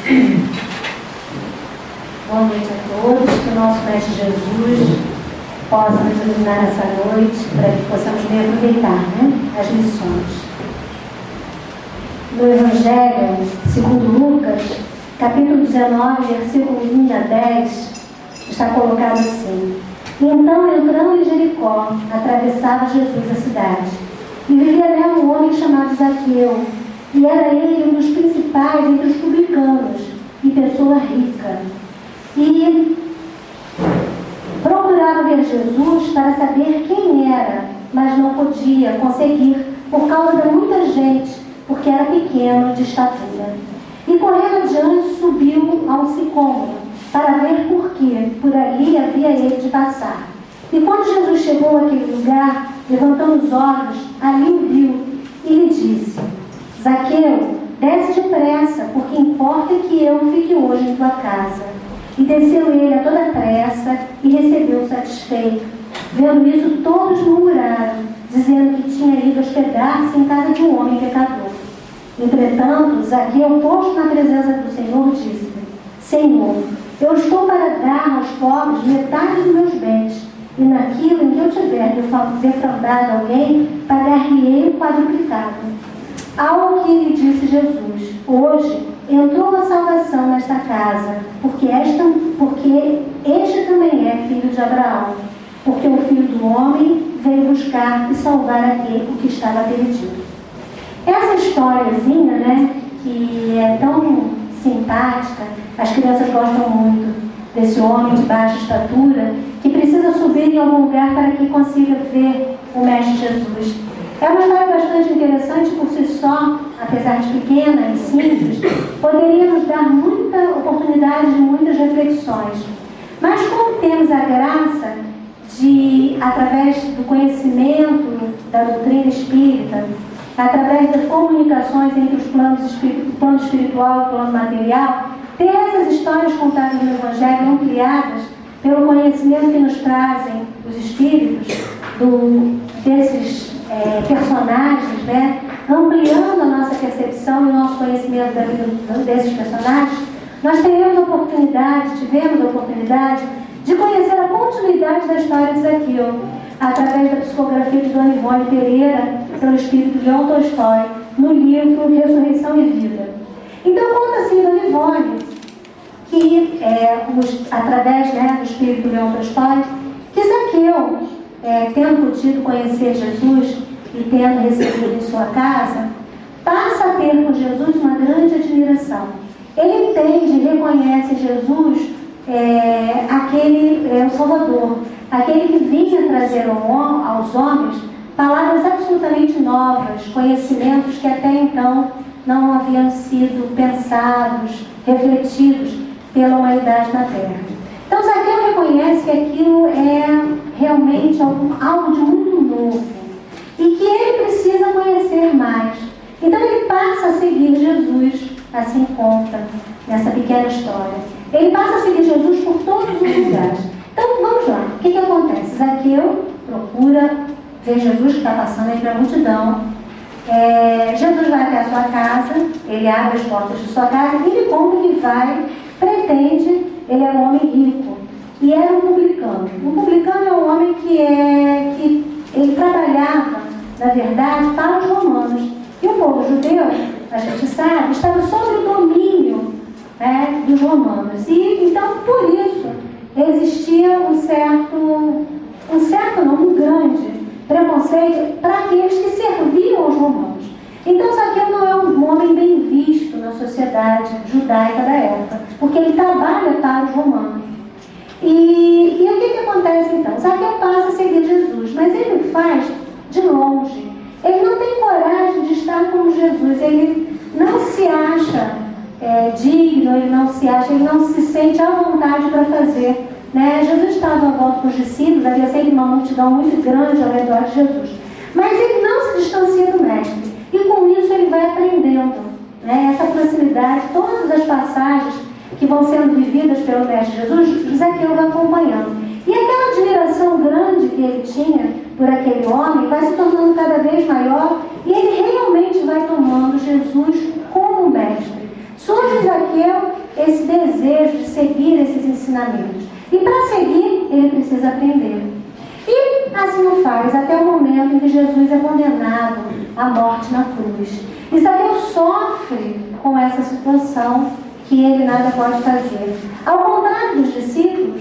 Boa noite a todos, que o nosso Mestre Jesus possa nos iluminar essa noite, para que possamos bem aproveitar, as lições. No Evangelho, segundo Lucas, capítulo 19, versículo 1 a 10, está colocado assim: E então, entrando em Jericó, atravessava Jesus a cidade. E vivia nela um homem chamado Zaqueu, e era ele um dos principais entre os publicanos, e pessoa rica. E procurava ver Jesus para saber quem era, mas não podia conseguir por causa de muita gente, porque era pequeno de estatura. E correndo adiante, subiu a um sicômoro, para ver por que por ali havia ele de passar. E quando Jesus chegou àquele lugar, levantando os olhos, ali o viu, e lhe disse: Zaqueu, desce depressa, porque importa que eu fique hoje em tua casa. E desceu ele a toda pressa, e recebeu satisfeito. Vendo isso, todos murmuraram, dizendo que tinha ido hospedar-se em casa de um homem pecador. Entretanto, Zaqueu, posto na presença do Senhor, disse: Senhor, eu estou para dar aos pobres metade dos meus bens, e naquilo em que eu tiver defraudado alguém, pagar-lhe-ei o quadruplicado. Ao que lhe disse Jesus: Hoje entrou a salvação nesta casa, porque este também é filho de Abraão, porque o Filho do Homem veio buscar e salvar aquele que estava perdido. Essa historiazinha, que é tão simpática, as crianças gostam muito desse homem de baixa estatura, que precisa subir em algum lugar para que consiga ver o Mestre Jesus. É uma história bastante interessante por si só, apesar de pequena e simples, poderia nos dar muita oportunidade de muitas reflexões. Mas como temos a graça de, através do conhecimento da doutrina espírita, através das comunicações entre os o plano espiritual e o plano material, ter essas histórias contadas no Evangelho ampliadas pelo conhecimento que nos trazem os espíritos desses personagens, ampliando a nossa percepção e o nosso conhecimento da vida desses personagens, nós tivemos a oportunidade de conhecer a continuidade da história de Zaqueu, através da psicografia de Dona Ivone Pereira, pelo espírito de Leão Tolstói, no livro Ressurreição e Vida. Então, conta-se Dona Ivone que, através do espírito de Leão Tolstói, que Zaqueu, tendo podido conhecer Jesus e tendo recebido em sua casa, passa a ter por Jesus uma grande admiração. Ele entende e reconhece Jesus o Salvador, aquele que vinha trazer aos homens palavras absolutamente novas, conhecimentos que até então não haviam sido pensados, refletidos pela humanidade na Terra. Então, Zaqueu reconhece que aquilo é realmente algo de muito novo e que ele precisa conhecer mais. Então, ele passa a seguir Jesus, assim conta nessa pequena história. Ele passa a seguir Jesus por todos os lugares. Então, vamos lá. O que acontece? Zaqueu procura ver Jesus que está passando entre a multidão. Jesus vai até a sua casa, ele abre as portas de sua casa e ele conta que pretende, ele era um homem rico e era um publicano. Um publicano é um homem que ele trabalhava, na verdade, para os romanos. E o povo judeu, a gente sabe, estava sob o domínio dos romanos. E então, por isso, existia um grande preconceito para aqueles que serviam aos romanos. Então, Zaqueu não é um homem bem visto na sociedade judaica da época, porque ele trabalha para os romanos. E o que acontece então? Zaqueu passa a seguir Jesus, mas ele faz de longe. Ele não tem coragem de estar como Jesus, ele não se acha digno, ele não se sente à vontade para fazer. Jesus estava à volta com os discípulos, havia sempre uma multidão muito grande ao redor de Jesus. Mas ele não se distancia do Mestre. E com isso ele vai aprendendo essa proximidade, todas as passagens que vão sendo vividas pelo Mestre Jesus, Zaqueu vai acompanhando. E aquela admiração grande que ele tinha por aquele homem vai se tornando cada vez maior e ele realmente vai tomando Jesus como mestre. Surge Zaqueu ensinamentos. E para seguir, ele precisa aprender. E assim o faz até o momento em que Jesus é condenado à morte na cruz. E Zaqueu sofre com essa situação que ele nada pode fazer. Ao contrário dos discípulos,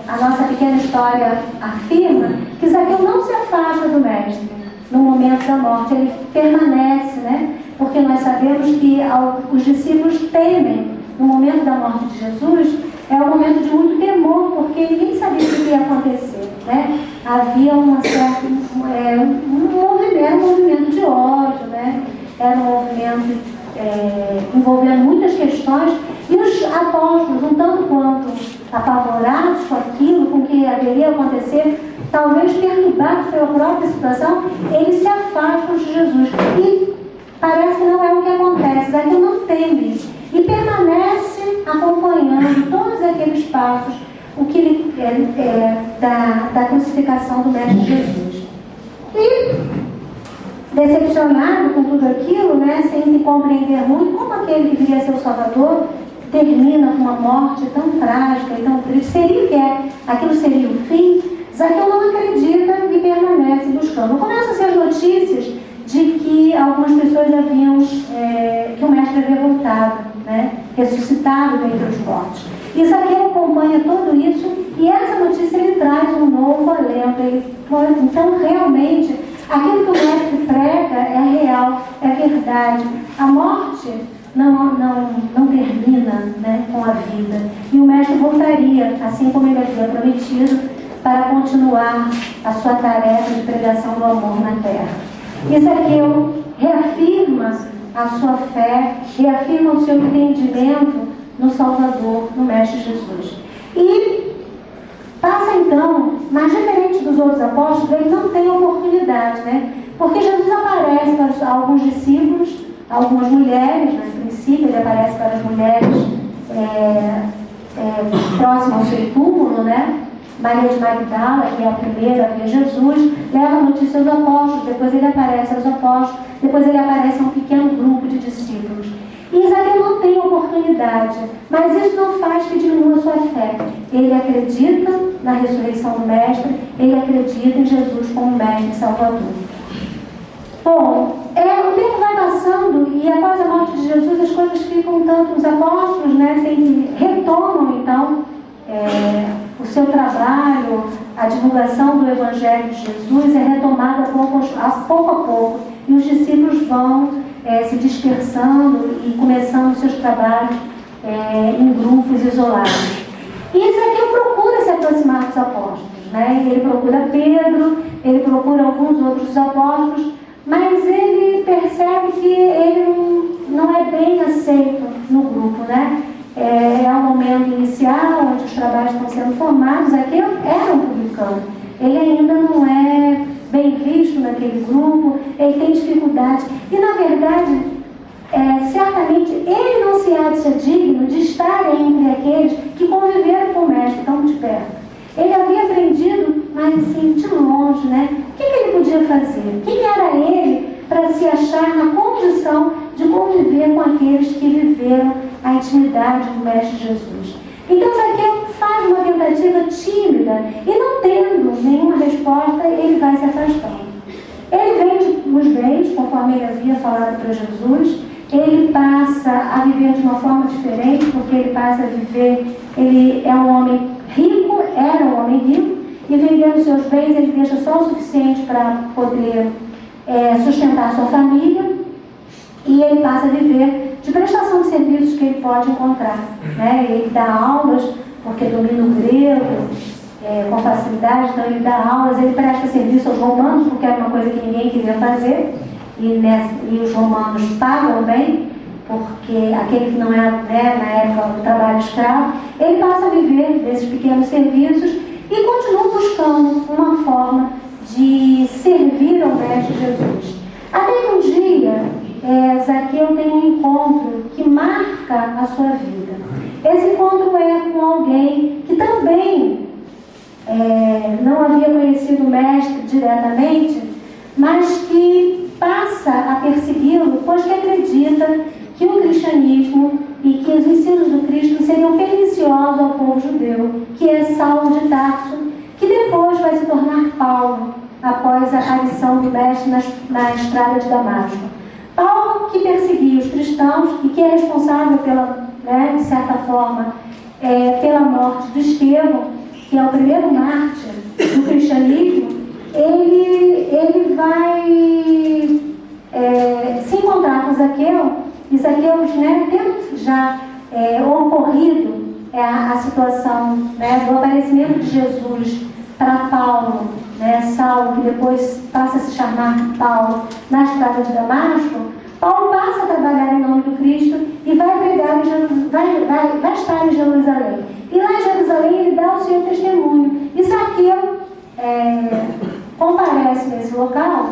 a nossa pequena história afirma que Zaqueu não se afasta do mestre no momento da morte, ele permanece, né? Porque nós sabemos que os discípulos temem no momento da morte de Jesus. É um momento de muito temor, porque ninguém sabia o que ia acontecer, né? Havia um movimento de ódio, né? Era um movimento envolvendo muitas questões, e os apóstolos, um tanto quanto apavorados com aquilo, com o que haveria acontecer, talvez perturbados pela própria situação, eles se afastam de Jesus. E parece que não é o que acontece. Zaqueu não teme e permanece acompanhando todos aqueles passos, o que ele da crucificação do Mestre Jesus. E decepcionado com tudo aquilo, né, sem compreender muito como aquele que viria a ser o Salvador termina com uma morte tão trágica e tão triste, aquilo seria o fim, Zaqueu não acredita e permanece buscando. Começam-se as notícias de que algumas pessoas haviam, que o mestre havia voltado, né, ressuscitado dentre os mortos. E Zaqueu acompanha tudo isso, e essa notícia ele traz um novo alento. Então, realmente, aquilo que o mestre prega é real, é verdade. A morte não termina, né, com a vida. E o mestre voltaria, assim como ele havia prometido, para continuar a sua tarefa de pregação do amor na terra. E Zaqueu reafirma a sua fé, reafirma o seu entendimento no Salvador, no Mestre Jesus. E passa então, mas diferente dos outros apóstolos, ele não tem oportunidade, né? Porque Jesus aparece para alguns discípulos, algumas mulheres, né? No princípio ele aparece para as mulheres próximas ao seu túmulo, né? Maria de Magdala, que é a primeira a ver Jesus, leva a notícia aos apóstolos, depois ele aparece aos apóstolos, depois ele aparece a um pequeno grupo de discípulos. E Zaqueu não tem oportunidade, mas isso não faz que diminua a sua fé. Ele acredita na ressurreição do Mestre, ele acredita em Jesus como Mestre e Salvador. Bom, o tempo vai passando e após a morte de Jesus as coisas ficam tanto, os apóstolos, né, retomam então o seu trabalho, a divulgação do Evangelho de Jesus é retomada pouco a pouco, e os discípulos vão se dispersando e começando seus trabalhos em grupos isolados. E Zaqueu procura se aproximar dos apóstolos, né? Ele procura Pedro, ele procura alguns outros apóstolos, mas ele percebe que ele não é bem aceito no grupo, né? É um momento inicial onde os trabalhos estão sendo formados. Zaqueu era um publicano, ele ainda não é bem visto naquele grupo, ele tem dificuldade, e na verdade certamente ele não se acha digno de estar entre aqueles que conviveram com o Mestre tão de perto. Ele havia aprendido, mas assim, de longe, né? O que ele podia fazer? Quem era ele para se achar na condição de conviver com aqueles que viveram a intimidade do Mestre Jesus? Então Zaqueu faz uma tentativa tímida e, não tendo nenhuma resposta, ele vai se afastando. Ele vende os bens, conforme ele havia falado para Jesus. Ele passa a viver de uma forma diferente, porque ele passa a viver, ele é um homem rico, era um homem rico, e vendendo seus bens ele deixa só o suficiente para poder sustentar sua família, e ele passa a viver de prestação de serviços que ele pode encontrar, né? Ele dá aulas, porque domina o grego com facilidade, então ele dá aulas, ele presta serviço aos romanos, porque era uma coisa que ninguém queria fazer, e os romanos pagam bem, porque aquele que não era, né, na época do trabalho escravo, ele passa a viver desses pequenos serviços e continua buscando uma forma de servir ao Mestre Jesus. Até que um dia Zaqueu tem um encontro que marca a sua vida. Esse encontro é com alguém que também não havia conhecido o Mestre diretamente, mas que passa a persegui-lo, pois que acredita que o cristianismo e que os ensinos do Cristo seriam perniciosos ao povo judeu, que é Saulo de Tarso, que depois vai se tornar Paulo, após a aparição do mestre na estrada de Damasco. Paulo, que perseguia os cristãos e que é responsável pela, de certa forma, pela morte de Estevão, que é o primeiro mártir do cristianismo, ele vai se encontrar com Zaqueu, e Zaqueu, tendo já ocorrido a situação do aparecimento de Jesus para Paulo, Saulo, que depois passa a se chamar Paulo, na estrada de Damasco, Paulo passa a trabalhar em nome do Cristo e vai pregar vai estar em Jerusalém. E lá em Jerusalém ele dá o seu testemunho. E Zaqueu comparece nesse local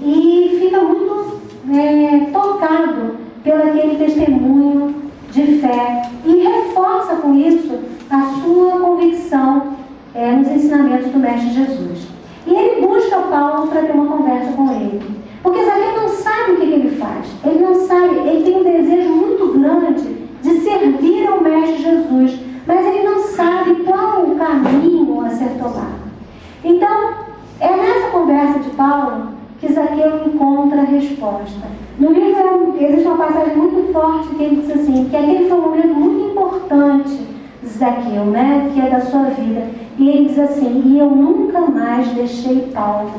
e fica muito tocado pelo aquele testemunho de fé e reforça com isso a sua convicção nos ensinamentos do Mestre Jesus. E ele busca Paulo para ter uma conversa com ele. Porque Zaqueu não sabe o que ele faz. Ele não sabe, ele tem um desejo muito grande de servir ao Mestre Jesus, mas ele não sabe qual o caminho a ser tomado. Então, é nessa conversa de Paulo que Zaqueu encontra a resposta. No livro existe uma passagem muito forte que ele diz assim, que aquele foi um momento muito importante de Zaqueu, que é da sua vida. E ele diz assim, e eu nunca mais deixei Paulo.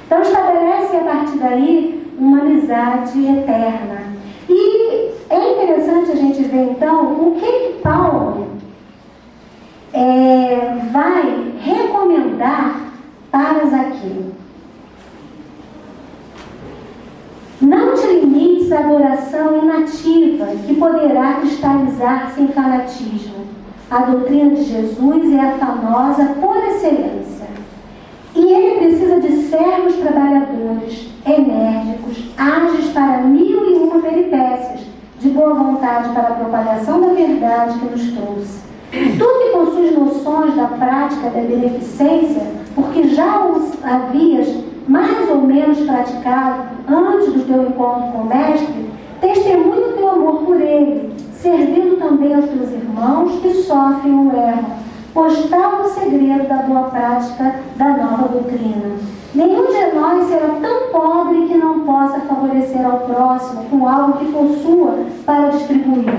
Então estabelece a partir daí uma amizade eterna. E é interessante a gente ver então o que Paulo vai recomendar para Zaqueu. Não te limites à adoração inativa que poderá cristalizar-se em fanatismo. A doutrina de Jesus é a famosa por excelência. E ele precisa de servos trabalhadores, enérgicos, ágeis para 1001 peripécias, de boa vontade para a propagação da verdade que nos trouxe. Tu que possuis noções da prática da beneficência, porque já os havias mais ou menos praticado antes do teu encontro com o Mestre, testemunha o teu amor por ele, servindo também aos teus irmãos que sofrem o erro, pois tal o segredo da boa prática da nova doutrina. Nenhum de nós será tão pobre que não possa favorecer ao próximo com algo que possua para distribuir.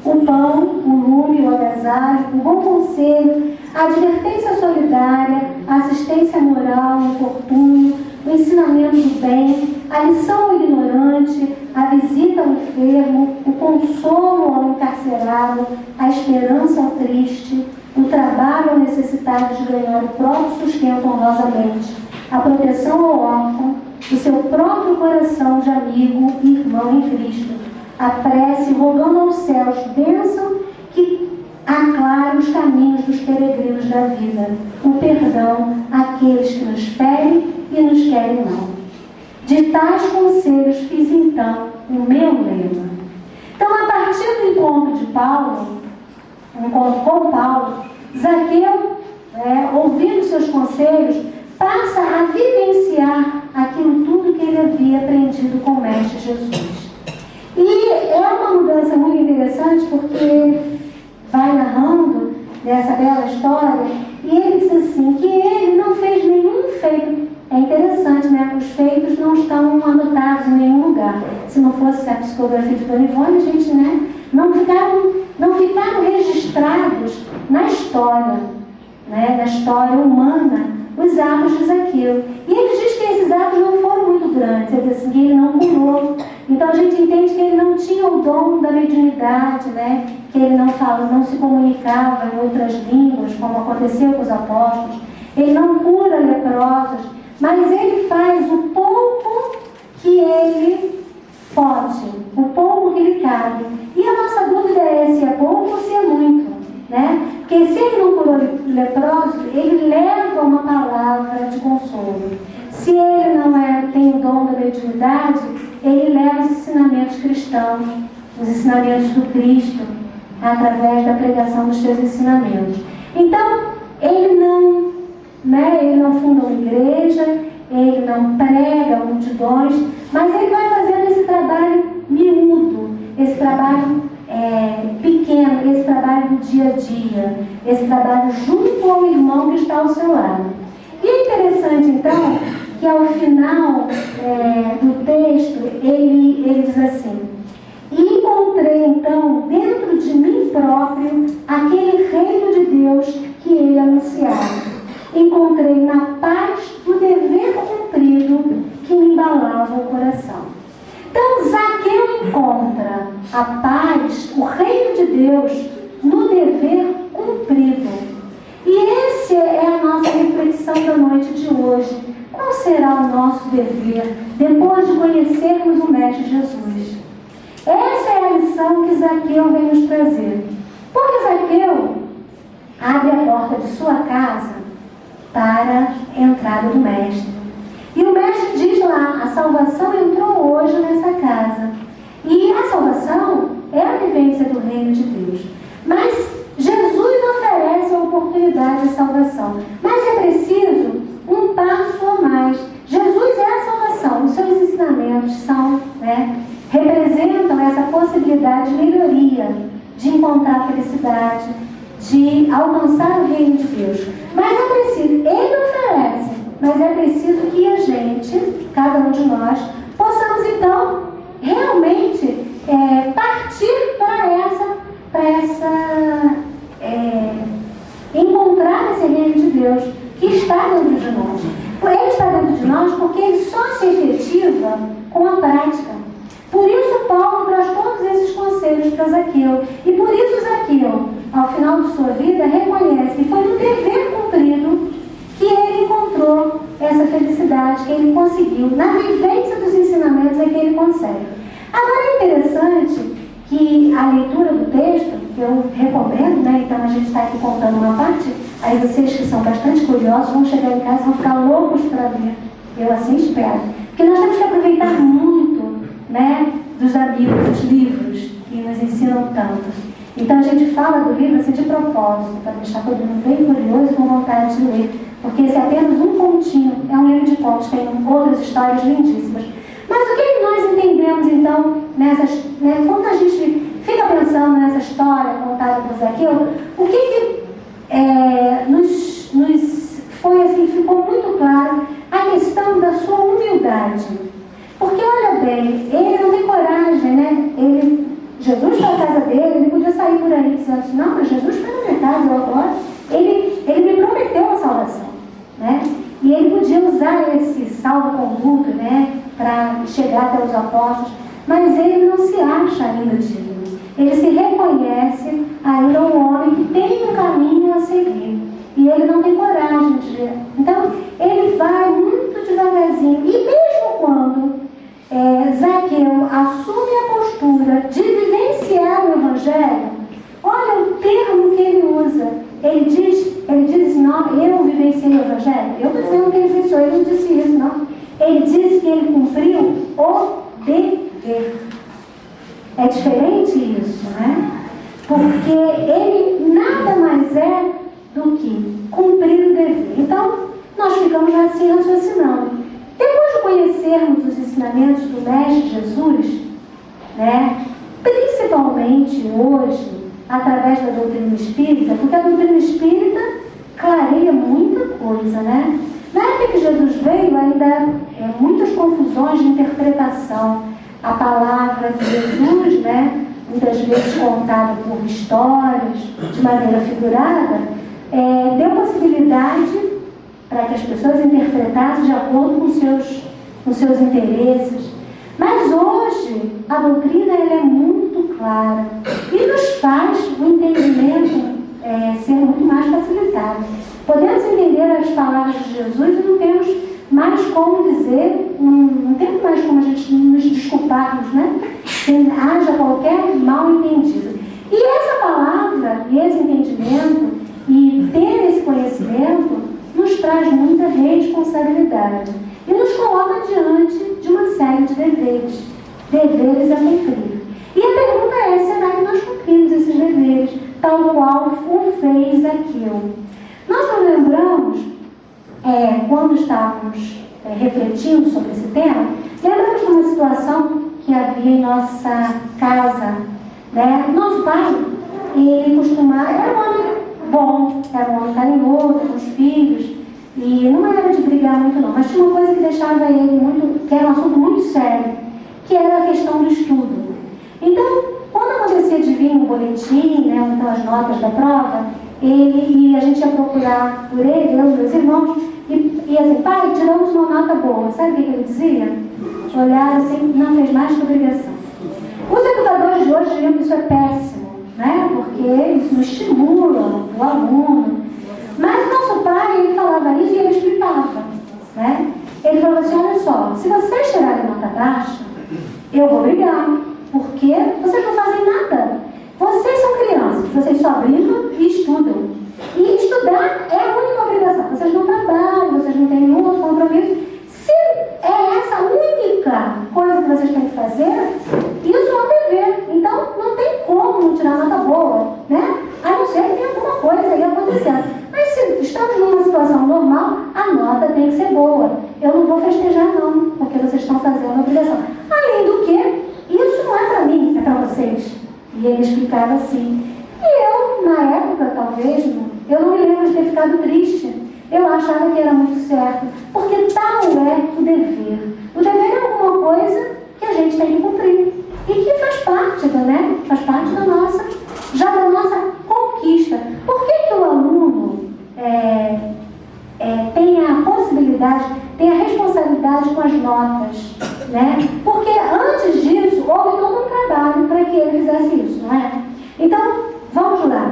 O pão, o lume, o agasalho, o bom conselho, a advertência solidária, a assistência moral, o infortúnio, o ensinamento do bem, a lição ao ignorante, a visita ao enfermo, o consolo ao encarcerado, a esperança ao triste, o trabalho ao necessitado de ganhar o próprio sustento honrosamente, a proteção ao órfão, o seu próprio coração de amigo e irmão em Cristo, a prece rogando aos céus bênção que aclare os caminhos dos peregrinos da vida, o perdão àqueles que nos ferem e nos querem mal. De tais conselhos fiz então o meu lema. Então, a partir do encontro de Paulo, o encontro com Paulo, Zaqueu, ouvindo seus conselhos, passa a vivenciar aquilo tudo que ele havia aprendido com o Mestre Jesus. E é uma mudança muito interessante porque vai narrando nessa bela história e ele diz assim, que ele não fez nenhum feito. É interessante, os feitos não estão anotados em nenhum lugar. Se não fosse a psicografia de Dona Ivone, a gente não ficaram registrados na história, na história humana, os atos de Zaqueu. E ele diz que esses atos não foram muito grandes, ele diz assim, que ele não curou. Então a gente entende que ele não tinha o dom da mediunidade, que ele não se comunicava em outras línguas, como aconteceu com os apóstolos. Ele não cura leprosos, mas ele faz o pouco que ele pode, o pouco que lhe cabe. E a nossa dúvida é se é pouco ou se é muito, Porque se ele não curou leprosos, ele leva uma palavra de consolo. Se ele não tem o dom da mediunidade, ele leva os ensinamentos cristãos, os ensinamentos do Cristo, através da pregação dos seus ensinamentos. Então, ele não funda uma igreja, ele não prega multidões, mas ele vai fazendo esse trabalho miúdo, esse trabalho pequeno, esse trabalho do dia a dia, esse trabalho junto ao irmão que está ao seu lado. E é interessante, então, que ao final do texto, ele diz assim: e encontrei, então, dentro de mim próprio, aquele reino de Deus que ele anunciava. Encontrei na paz do dever cumprido que me embalava o coração. Então, Zaqueu encontra a paz, o reino de Deus, no dever cumprido. E essa é a nossa reflexão da noite de hoje. Qual será o nosso dever depois de conhecermos o Mestre Jesus? Essa é a lição que Zaqueu vem nos trazer. Porque Zaqueu abre a porta de sua casa para a entrada do Mestre. E o Mestre diz lá: a salvação entrou hoje nessa casa. E a salvação é a vivência do reino de Deus. Mas Jesus oferece a oportunidade de salvação. Mas é preciso um passo a mais. Jesus é a salvação. Os seus ensinamentos são, representam essa possibilidade de melhoria, de encontrar felicidade, de alcançar o reino de Deus. Mas é preciso, ele oferece, mas é preciso que a gente, cada um de nós, possamos então realmente partir encontrar esse reino de Deus que está dentro de nós. Ele está dentro de nós porque ele só se efetiva com a prática. Por isso Paulo traz todos esses conselhos para Zaqueu. E por isso Zaqueu, ao final de sua vida, reconhece que foi no dever cumprido que ele encontrou essa felicidade, que ele conseguiu. Na vivência dos ensinamentos é que ele consegue. Agora é interessante que a leitura do texto, que eu recomendo, então a gente está aqui contando uma parte, aí vocês que são bastante curiosos vão chegar em casa e vão ficar loucos para ler. Eu assim espero. Porque nós temos que aproveitar muito, dos amigos, dos livros que nos ensinam tanto. Então a gente fala do livro assim de propósito, para deixar todo mundo bem curioso e com vontade de ler. Porque esse é apenas um contínuo, é um livro de contos, tem outras histórias lindíssimas. Mas o que nós entendemos então quando a gente fica pensando nessa história contada por Zaqueu, o que nos foi assim, ficou muito claro a questão da sua humildade. Porque olha bem, ele não tem coragem, Jesus foi à casa dele, ele podia sair por aí dizendo assim: não, mas Jesus foi na minha casa, eu agora. Ele me prometeu a salvação, E ele podia usar esse salvo-conduto, para chegar até os apóstolos, mas ele não se acha ainda digno. Ele se reconhece ainda um homem que tem um caminho a seguir. E ele não tem coragem de... Então, ele vai muito devagarzinho. E mesmo quando Zaqueu assume a postura de vivenciar o Evangelho, olha o termo que ele usa. Ele diz não, eu vivenciei o Evangelho. Eu não estou dizendo que ele vivenciou, ele não disse isso, não. Ele disse que ele cumpriu o dever. É diferente isso, Porque ele nada mais é do que cumprir o dever. Então, nós ficamos assim raciocinando. Depois de conhecermos os ensinamentos do Mestre Jesus, principalmente hoje, através da doutrina espírita, porque a doutrina espírita clareia muita coisa, Na época que Jesus veio, ainda muitas confusões de interpretação. A palavra de Jesus, muitas vezes contada por histórias, de maneira figurada, deu possibilidade para que as pessoas interpretassem de acordo com seus interesses. Mas hoje, a doutrina é muito clara e nos faz o entendimento ser muito mais facilitado. Podemos entender as palavras de Jesus e não temos mais como dizer, não temos mais como a gente nos desculparmos, que haja qualquer mal entendido. E essa palavra, e esse entendimento, e ter esse conhecimento, nos traz muita responsabilidade. E nos coloca diante de uma série de deveres a cumprir. E a pergunta é: será que nós cumprimos esses deveres, tal qual o fez Zaqueu? Nós nos lembramos, quando estávamos refletindo sobre esse tema, lembramos de uma situação que havia em nossa casa, né? Nosso pai, ele costumava, era um homem bom, era um homem carinhoso com os filhos, e não era de brigar muito não, mas tinha uma coisa que deixava ele muito, que era um assunto muito sério, que era a questão do estudo. Então, quando acontecia de vir um boletim, né, então as notas da prova, e a gente ia procurar por ele, eu e meus irmãos, e assim, pai, tiramos uma nota boa. Sabe o que ele dizia? Olhava assim, não fez mais que obrigação. Os educadores de hoje diriam que isso é péssimo, né? Porque isso não estimula o aluno. Mas nosso pai, ele falava isso e ele explicava, né? Ele falava assim, olha só, se vocês tirarem nota baixa, eu vou brigar, porque vocês não fazem nada. Vocês são crianças, vocês só brincam e estudam. E estudar é a única obrigação. Vocês não trabalham, vocês não têm nenhum outro compromisso. Se é essa a única coisa que vocês têm que fazer, isso é um dever. Então, não tem como não tirar nota boa, né? A não ser que tenha alguma coisa aí acontecendo. Mas se estamos numa situação normal, a nota tem que ser boa. Eu não vou festejar não, porque vocês estão fazendo a obrigação. Além do que, isso não é para mim, é para vocês. E ele explicava assim. E eu, na época, talvez, eu não me lembro de ter ficado triste. Eu achava que era muito certo. Porque tal é o dever. O dever é alguma coisa que a gente tem que cumprir. E que faz parte, né? Faz parte da nossa, já da nossa conquista. Por que o aluno tem a possibilidade, tem a responsabilidade com as notas, né? Porque antes disso, houve todo um trabalho para que ele fizesse isso, não é? Então, vamos lá.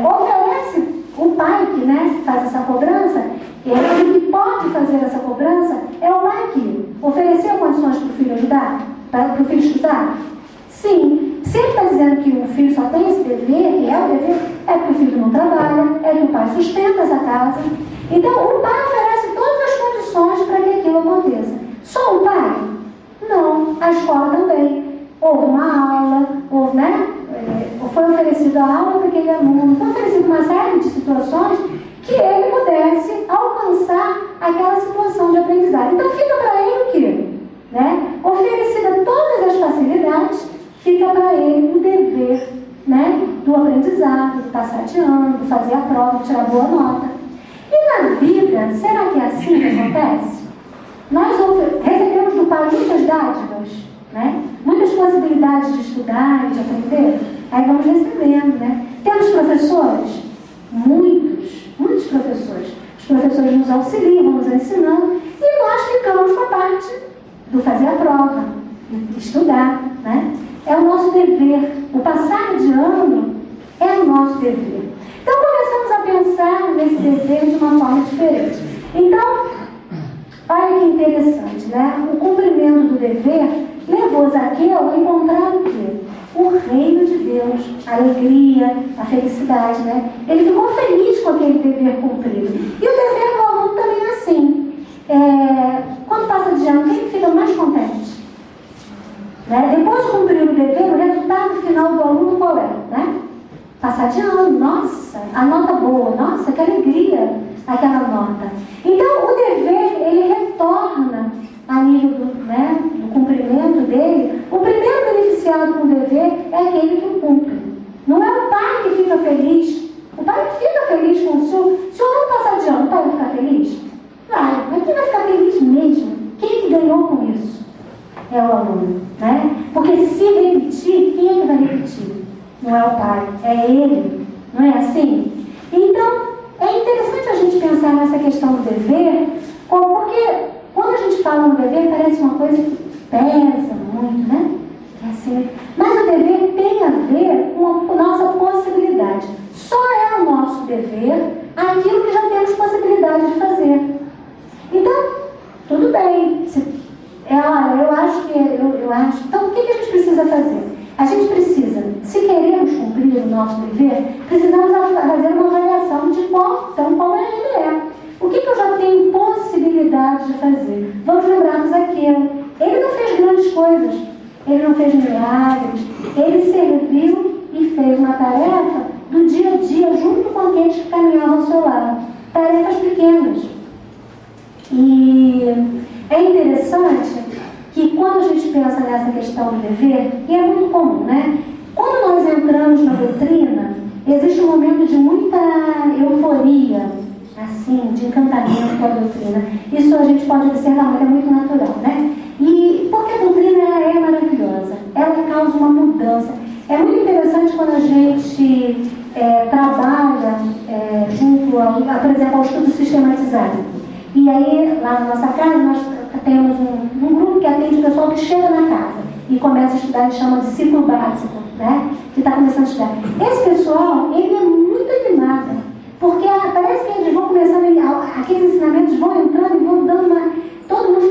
Oferece o pai que, né, faz essa cobrança, ele que pode fazer essa cobrança, é o pai que ofereceu condições para o filho ajudar, para o filho estudar? Sim. Se ele está dizendo que o filho só tem esse dever, e é o dever, é que o filho não trabalha, é que o pai sustenta essa casa. Então, o pai oferece todas as condições para que aquilo aconteça. Só o pai? Não. A escola também. Houve uma aula, houve, né? Foi oferecida a aula para aquele aluno, foi oferecida uma série de situações que ele pudesse alcançar aquela situação de aprendizagem. Então, fica para ele o quê? Né? Oferecida todas as facilidades, fica para ele o dever, né, do aprendizado, do passar de ano, do fazer a prova, de tirar boa nota. E na vida, será que é assim que acontece? Nós recebemos do pai muitas dádivas, né? Muitas possibilidades de estudar e de aprender. Aí vamos recebendo, né? Temos professores? Muitos professores. Os professores nos auxiliam, nos ensinando, e nós ficamos com a parte do fazer a prova, de estudar, né? É o nosso dever. O passar de ano é o nosso dever. Então começamos a pensar nesse dever de uma forma diferente. Então, olha que interessante, né? O cumprimento do dever levou Zaqueu a encontrar o quê? O reino de Deus, a alegria, a felicidade, né? Ele ficou feliz com aquele dever cumprido. E o dever do aluno também é assim. Quando passa de ano, quem fica mais contente? Né? Depois de cumprir o dever, o resultado final do aluno qual é? Né? Passar de ano, nossa, a nota boa, nossa, que alegria aquela nota. Então, o dever, ele retorna a nível do cumprimento dele. O primeiro beneficiado com o dever é aquele que o cumpre. Não é o pai que fica feliz. O pai fica feliz com o senhor. Se o aluno passar de ano, o pai vai ficar feliz? Vai, mas quem vai ficar feliz mesmo? Quem que ganhou com isso? É o aluno, né? Porque se repetir, quem é que vai repetir? Não é o pai, é ele. Não é assim? Então, é interessante a gente pensar nessa questão do dever, porque quando a gente fala no dever, parece uma coisa que pesa muito, né? É assim. Mas o dever tem a ver com a nossa possibilidade. Só é o nosso dever aquilo que já temos possibilidade de fazer. Então, tudo bem. Olha, eu acho. Então, o que a gente precisa fazer? A gente precisa, se queremos cumprir o nosso dever, precisamos fazer uma avaliação de como ele é. O que eu já tenho possibilidade de fazer? Vamos lembrar do Zaqueu. Ele não fez grandes coisas, ele não fez milagres, ele serviu e fez uma tarefa do dia a dia, junto com aqueles que caminhavam ao seu lado. Tarefas pequenas. E é interessante que quando a gente pensa nessa questão do dever, e é muito comum, né? Quando momento de muita euforia, assim, de encantamento com a doutrina. Isso a gente pode observar, mas é muito natural, né? E porque a doutrina é maravilhosa, ela causa uma mudança. É muito interessante quando a gente trabalha junto, por exemplo, ao estudo sistematizado. E aí, lá na nossa casa, nós temos um grupo que atende o pessoal que chega na casa e começa a estudar, e chama de ciclo básico, né? Que está começando a estudar. Esse pessoal, ele é muito animado, porque parece que eles vão começando, aqueles ensinamentos vão entrando e vão dando uma... Todo mundo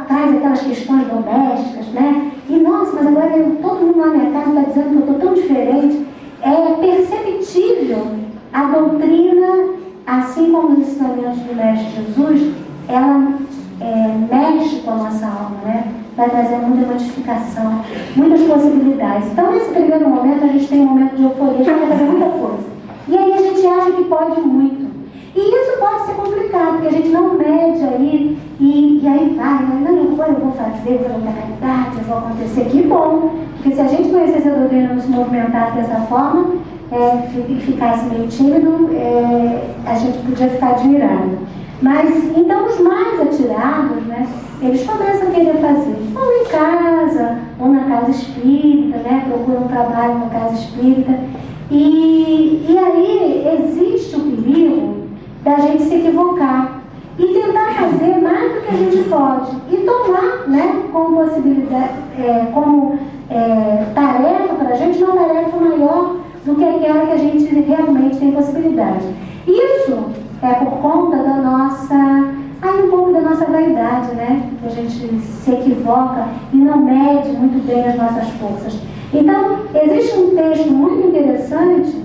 traz aquelas questões domésticas, né? E nossa, mas agora todo mundo lá na minha casa está dizendo que eu estou tão diferente. É perceptível a doutrina, assim como os ensinamentos do Mestre Jesus, ela mexe com a nossa alma, né? Vai trazer muita modificação, muitas possibilidades. Então, nesse primeiro momento, a gente tem um momento de euforia, a gente vai fazer muita coisa. E aí a gente acha que pode muito. E isso pode ser complicado, porque a gente não mede aí, e aí vai, né? Não, agora eu vou fazer, vou fazer caridade, eu vou acontecer. Que bom, porque se a gente conhecesse a doutrina, não se movimentasse dessa forma, e ficasse meio tímido, a gente podia ficar admirado. Mas, então, os mais atirados, né, eles começam a querer fazer, ou em casa, ou na casa espírita, né, procuram um trabalho na casa espírita. E aí existe o perigo da gente se equivocar e tentar fazer mais do que a gente pode. E tomar, né, como possibilidade, como tarefa para a gente, uma tarefa maior do que aquela que a gente realmente tem possibilidade. Isso é por conta da nossa, um pouco da nossa vaidade, né? Que a gente se equivoca e não mede muito bem as nossas forças. Então, existe um texto muito interessante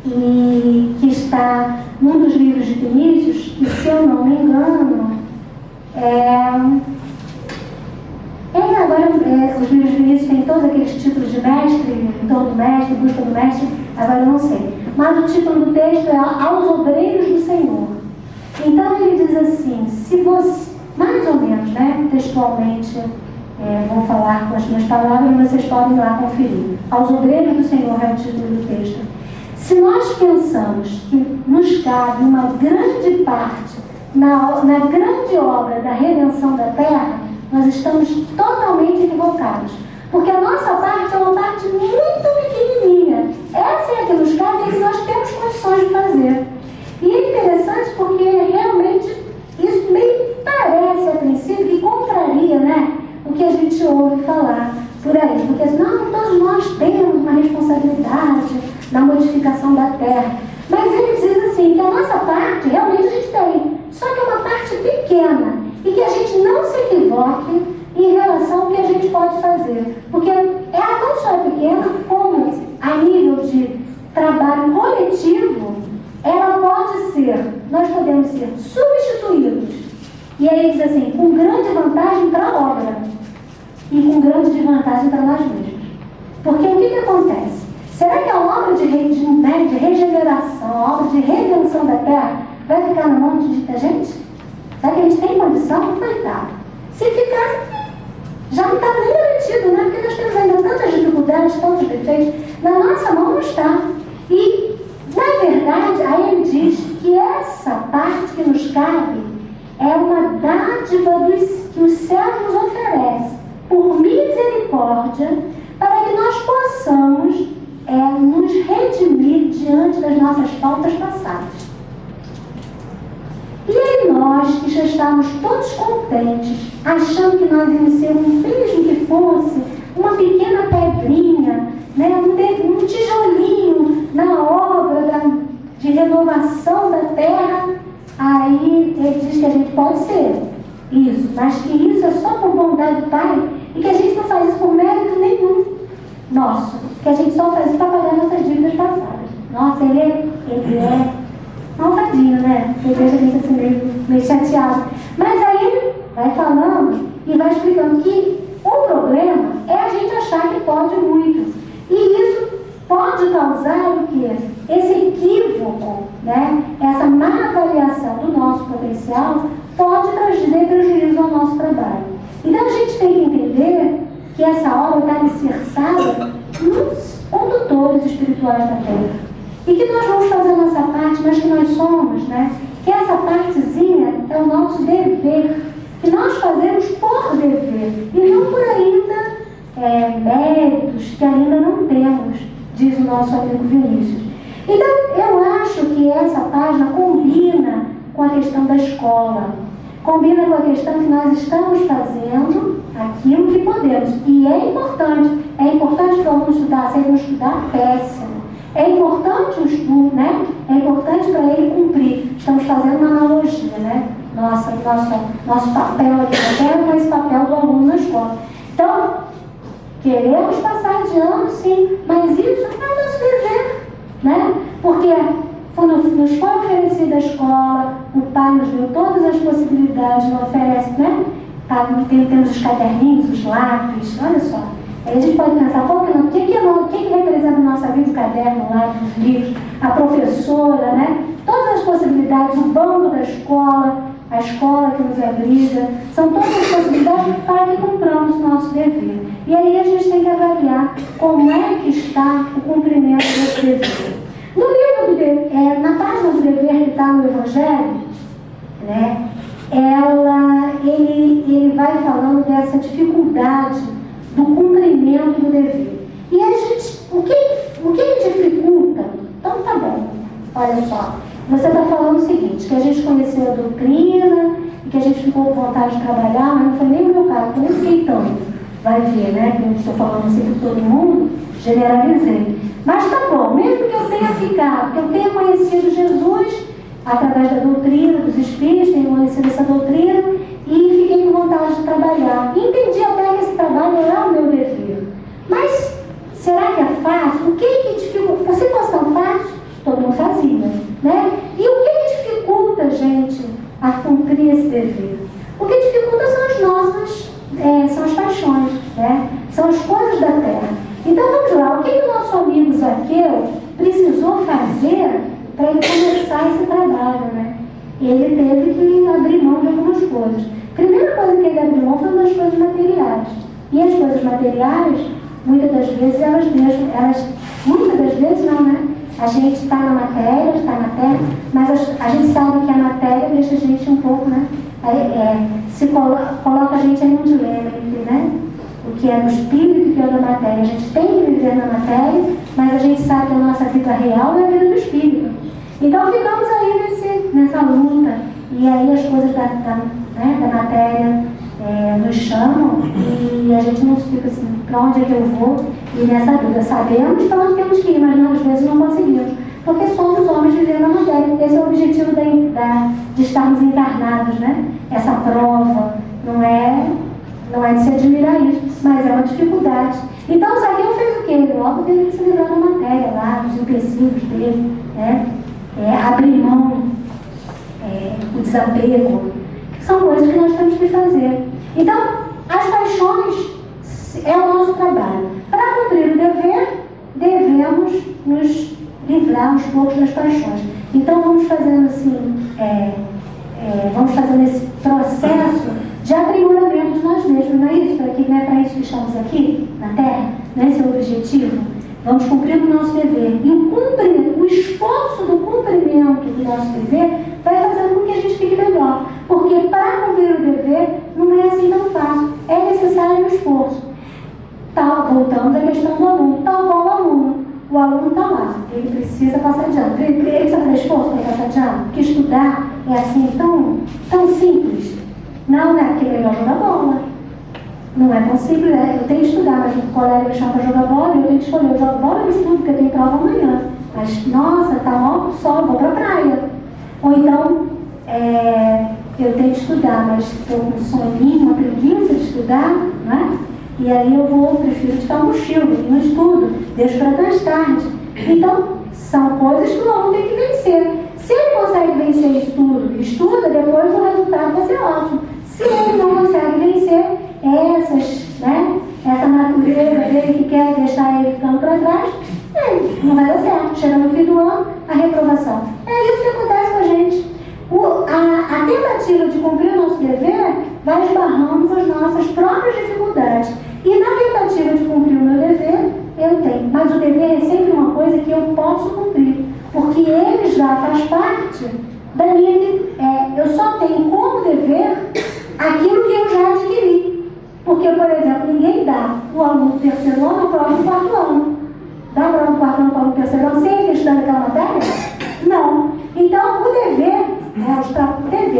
e que está num dos livros de Vinícius, que, se eu não me engano, agora os livros de Vinícius têm todos aqueles títulos de mestre, em torno do mestre, busca do mestre, agora eu não sei. Mas o título do texto é Aos Obreiros do Senhor. Então ele diz assim, se você, mais ou menos, né, textualmente, vou falar com as minhas palavras, mas vocês podem ir lá conferir. Aos Obreiros do Senhor é o título do texto. Se nós pensamos que nos cabe uma grande parte na grande obra da redenção da Terra, nós estamos totalmente equivocados. Porque a nossa parte é uma parte muito pequenininha. Essa é a que nos cabe e que nós temos condições de fazer. E é interessante porque realmente isso meio parece a princípio que contraria, né, o que a gente ouve falar por aí. Porque não, todos nós temos uma responsabilidade na modificação da Terra. Mas ele diz assim, que a nossa parte realmente a gente tem. Só que é uma parte pequena. E que a gente não se equivoque em relação ao que a gente pode fazer. Porque ela não só é pequena, como a nível de trabalho coletivo, ela pode ser, nós podemos ser substituídos. E aí ele diz assim, com grande vantagem para a obra e com grande desvantagem para nós mesmos. Porque o que acontece? Será que a obra de regeneração, a obra de redenção da Terra vai ficar na mão de muita gente? Será que a gente tem condição? Coitado. Se ficar, já não está nem garantido, né? Porque nós temos ainda tantas dificuldades, tantos defeitos. Na nossa mão não está. E, na verdade, aí ele diz que essa parte que nos cabe é uma dádiva que os céus nos oferece, por misericórdia, para que nós possamos nos redimir diante das nossas faltas passadas. E aí nós, que já estávamos todos contentes, achando que nós íamos ser mesmo que fosse, uma pequena pedrinha, né, um tijolinho na obra de renovação da terra, aí ele diz que a gente pode ser isso, mas que isso é só por bondade do Pai e que a gente não faz isso por mérito nenhum nosso, que a gente só faz isso para pagar nossas dívidas passadas. Nossa, ele é malvadinho, né? Ele deixa a gente assim meio chateado. Mas aí ele vai falando e vai explicando que o problema é a gente achar que pode muito. E isso pode causar o quê? Esse equívoco, né? Essa má avaliação do nosso potencial pode trazer prejuízo ao nosso trabalho. Então a gente tem que entender que essa obra está alicerçada nos condutores espirituais da Terra. e que nós vamos fazer a nossa parte, mas que nós somos, né? Que essa partezinha é o nosso dever, que nós fazemos por dever, e não por ainda méritos que ainda não temos, diz o nosso amigo Vinícius. Então, eu acho que essa página combina com a questão da escola, combina com a questão que nós estamos fazendo aquilo que podemos. E é importante para o aluno estudar. Se ele não estudar, péssimo. É importante o estudo, né? É importante para ele cumprir. Estamos fazendo uma analogia, né? Nosso papel aqui na Terra com esse papel do aluno na escola. Então, queremos passar de ano, sim, mas isso é nosso dever, né? Porque nos foi oferecida a escola, o pai nos deu todas as possibilidades, nos oferece, né? Temos os caderninhos, os lápis, olha só. Aí a gente pode pensar, o que representa a nossa vida? O caderno, o lápis, os livros, a professora, né? Todas as possibilidades, o banco da escola, a escola que nos abriga, são todas as possibilidades para que cumpramos o nosso dever. E aí a gente tem que avaliar como é que está o cumprimento desse dever. No livro, na página do dever que está no Evangelho, né, ele vai falando dessa dificuldade do cumprimento do dever. E a gente, o que dificulta? Então tá bom, olha só, você está falando o seguinte, que a gente conheceu a doutrina, e que a gente ficou com vontade de trabalhar, mas não foi nem o meu caso, eu nem fiquei tanto. Vai ver, né, que eu estou falando assim para todo mundo, generalizei. Mas tá bom, mesmo que eu tenha ficado, que eu tenha conhecido Jesus através da doutrina, dos Espíritos, tenho conhecido essa doutrina e fiquei com vontade de trabalhar. E entendi até que esse trabalho é o meu dever. Mas será que é fácil? O que dificulta? Se fosse tão fácil, todo mundo fazia, né? E o que dificulta a gente a cumprir esse dever? O que dificulta são as paixões, né? São as coisas da terra. Então vamos lá, o que o nosso amigo Zaqueu precisou fazer para ele começar esse trabalho, né? Ele teve que abrir mão de algumas coisas. A primeira coisa que ele abriu mão foi das coisas materiais. E as coisas materiais, muitas das vezes, muitas das vezes não, né? A gente está na matéria, mas a gente sabe que a matéria deixa a gente um pouco, né? Coloca a gente em um dilema, né? O que é no espírito e o que é da matéria. A gente tem que viver na matéria, mas a gente sabe que a nossa vida real é a vida do espírito. Então ficamos aí nessa luta. E aí as coisas da matéria nos chamam e a gente não fica assim, para onde é que eu vou? E nessa dúvida, sabemos para onde temos que ir, mas às vezes não conseguimos. Porque somos homens vivendo na matéria. Esse é o objetivo de estarmos encarnados, né? Essa prova não é de se admirar isso, mas é uma dificuldade. Então o Zaqueu fez o quê? Ele logo teve que se livrar da matéria lá, dos empecilhos dele, né? Abrir mão, o desapego, que são coisas que nós temos que fazer. Então, as paixões é o nosso trabalho. Para cumprir o dever, devemos nos livrar aos poucos das paixões. Então vamos fazendo assim, vamos fazendo esse processo de aprimoramento de nós mesmos, não é isso? Não é para isso que estamos aqui, na Terra? Não é esse o objetivo? Vamos cumprir o nosso dever. E o esforço do cumprimento do nosso dever vai fazendo com que a gente fique melhor. Porque para cumprir o dever não é assim tão fácil. É necessário um esforço. Voltando à questão do aluno. Tal qual o aluno. O aluno está lá. Ele precisa passar de ano. Ele precisa fazer esforço para passar de ano. Porque estudar é assim tão simples. Não é porque ele joga bola. Não é tão simples, eu tenho que estudar, mas o colega me chama para jogar bola e eu tenho que escolher. Eu jogo bola e eu estudo, porque eu tenho prova amanhã. Mas, nossa, tá mal sol, vou para a praia. Ou então, eu tenho que estudar, mas estou com um soninho, uma preguiça de estudar, não é? E aí prefiro ficar um cochilo, não estudo, deixo para mais tarde. Então, são coisas que o aluno tem que vencer. Se ele consegue vencer isso tudo e estuda, depois o resultado vai ser ótimo. Se ele não consegue vencer essa natureza dele que quer deixar ele ficando para trás, não vai dar certo. Chega no fim do ano, a reprovação. É isso que acontece com a gente. A tentativa de cumprir o nosso dever vai esbarrando com as nossas próprias dificuldades. E na tentativa de cumprir o meu dever, eu tenho. Mas o dever é sempre uma coisa que eu posso cumprir, porque ele já faz parte da minha... eu só tenho como dever aquilo que eu já adquiri. Porque, por exemplo, ninguém dá o aluno do terceiro ano a prova do quarto ano. Dá a prova do quarto ano para o aluno do terceiro ano sem ele estudar aquela matéria? Não. Então, o dever,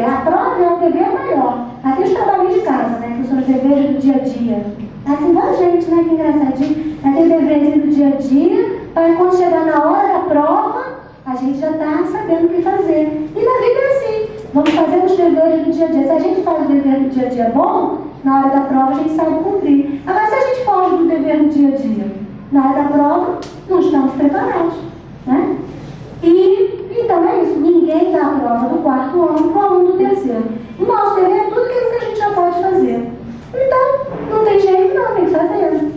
a prova é um dever maior. Até os trabalhos de casa, né, que são os deveres do dia a dia. Assim, igual a gente, né, que engraçadinho. Aquele deverzinho do dia a dia, para quando chegar na hora da prova, a gente já está sabendo o que fazer. E na vida é assim. Vamos fazer os deveres do dia a dia. Se a gente faz o dever do dia a dia bom, na hora da prova a gente sabe cumprir. Agora, se a gente foge do dever do dia a dia, na hora da prova, não estamos preparados, né? E, então é isso. Ninguém dá a prova do quarto ano para o aluno do terceiro. O nosso dever é tudo aquilo que a gente já pode fazer. Então, não tem jeito não, tem que fazer.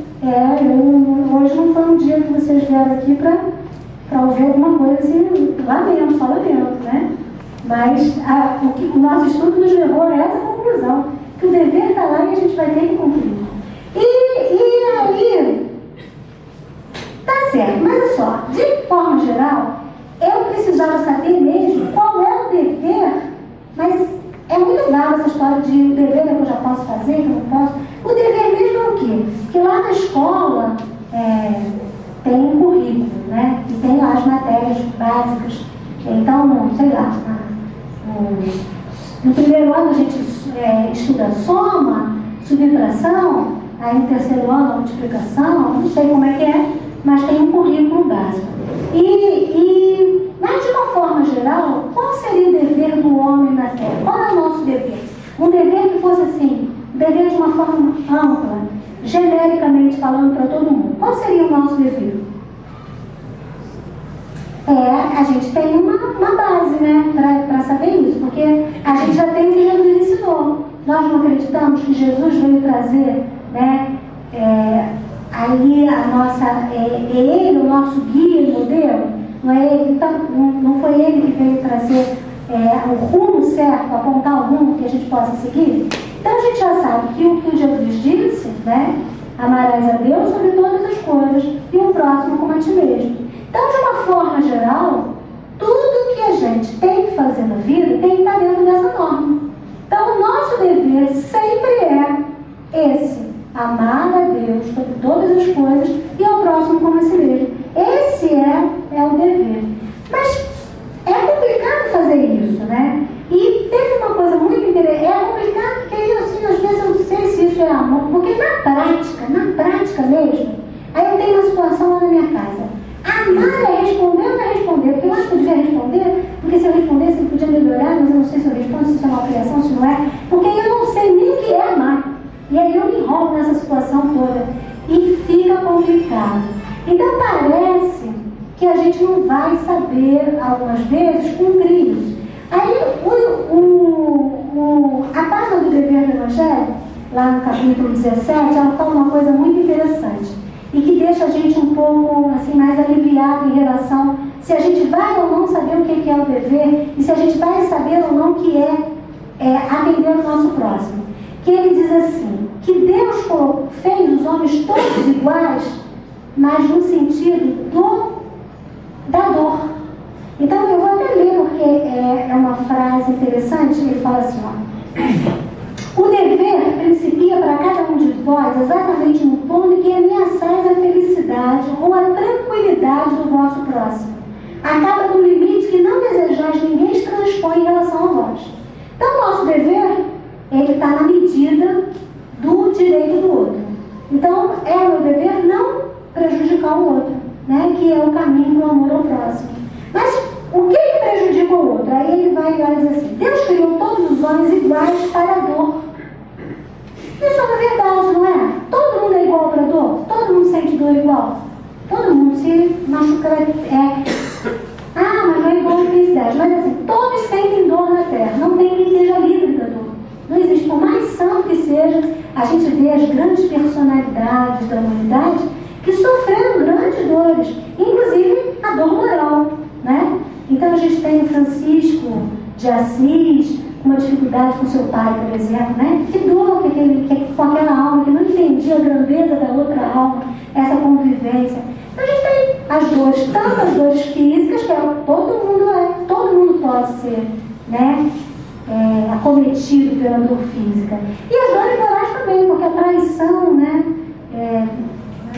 Hoje não foi um dia que vocês vieram aqui para ouvir alguma coisa assim, lá dentro, só lá dentro, né? Mas o nosso estudo nos levou a essa conclusão, que o dever está lá e a gente vai ter que cumprir. E aí, tá certo, mas olha só, de forma geral, eu precisava saber mesmo qual é o dever, mas é muito vaga essa história de o dever é que eu já posso fazer, que eu não posso. O dever mesmo é o quê? Porque lá na escola tem um currículo, né? E tem lá as matérias básicas. Então, sei lá, no primeiro ano a gente estuda soma, subtração, aí no terceiro ano a multiplicação, não sei como é que é, mas tem um currículo básico. Mas de uma forma geral, qual seria o dever do homem na Terra? Qual é o nosso dever? Um dever que fosse assim, um dever de uma forma ampla, genericamente falando para todo mundo. Qual seria o nosso dever? A gente tem uma base, né, para saber isso, porque a gente já tem o que Jesus ensinou. Nós não acreditamos que Jesus veio trazer, né, aí ele o nosso guia e modelo. Não foi ele que veio trazer o rumo certo, apontar o rumo que a gente possa seguir? Então a gente já sabe que o que Jesus disse, né? Amarás a Deus sobre todas as coisas e o próximo como a ti mesmo. Então, de uma forma geral, tudo que a gente tem que fazer na vida tem que estar dentro dessa norma. Então, o nosso dever sempre é esse: amar a Deus sobre todas as coisas e ao próximo como a si mesmo. Esse é o dever. Mas é complicado fazer isso, né? E teve uma coisa muito interessante. É complicado porque assim, às vezes eu não sei se isso é amor, porque na prática mesmo, aí eu tenho uma situação lá na minha casa. Amar é responder ou não é responder? Porque eu acho que eu devia responder, porque se eu respondesse ele podia melhorar, mas eu não sei se eu respondo, se isso é uma criação, se não é, porque eu não sei nem o que é amar. E aí eu me enrolo nessa situação toda e fica complicado. Então parece que a gente não vai saber, algumas vezes, cumprir isso. Aí a página do dever do Evangelho, lá no capítulo 17, ela fala uma coisa muito interessante e que deixa a gente um pouco assim, mais aliviado em relação se a gente vai ou não saber o que é o dever e se a gente vai saber ou não o que é atender o nosso próximo. Que ele diz assim, que Deus fez os homens todos iguais, mas no sentido da dor. Então eu vou até ler porque é uma frase interessante. Ele fala assim, o dever principia para cada um de vós exatamente no ponto em que ameaçais a felicidade ou a tranquilidade do vosso próximo. Acaba no limite que não desejais ninguém transpõe em relação a vós. Então o nosso dever, ele está na medida do direito do outro. Então é o meu dever não prejudicar o outro, né? Que é o caminho do amor ao próximo. Mas o que prejudica o outro? Aí ele vai dizer assim, Deus criou todos os homens iguais para a dor. Isso é uma verdade, não é? Todo mundo é igual para a dor? Todo mundo sente dor igual? Todo mundo se machucar mas não é igual a felicidade. Mas assim, todos sentem dor na Terra. Não tem quem esteja livre da dor. Não existe, por mais santo que seja, a gente vê as grandes personalidades da humanidade que sofreram grandes dores, inclusive a dor moral, né? Então a gente tem o Francisco de Assis, uma dificuldade com seu pai, por exemplo, né? Que dor com aquela alma que não entendia a grandeza da outra alma, essa convivência. Então a gente tem as dores, tanto as dores físicas, que todo mundo pode ser, né, acometido pela dor física. E as dores morais também, porque a traição, né,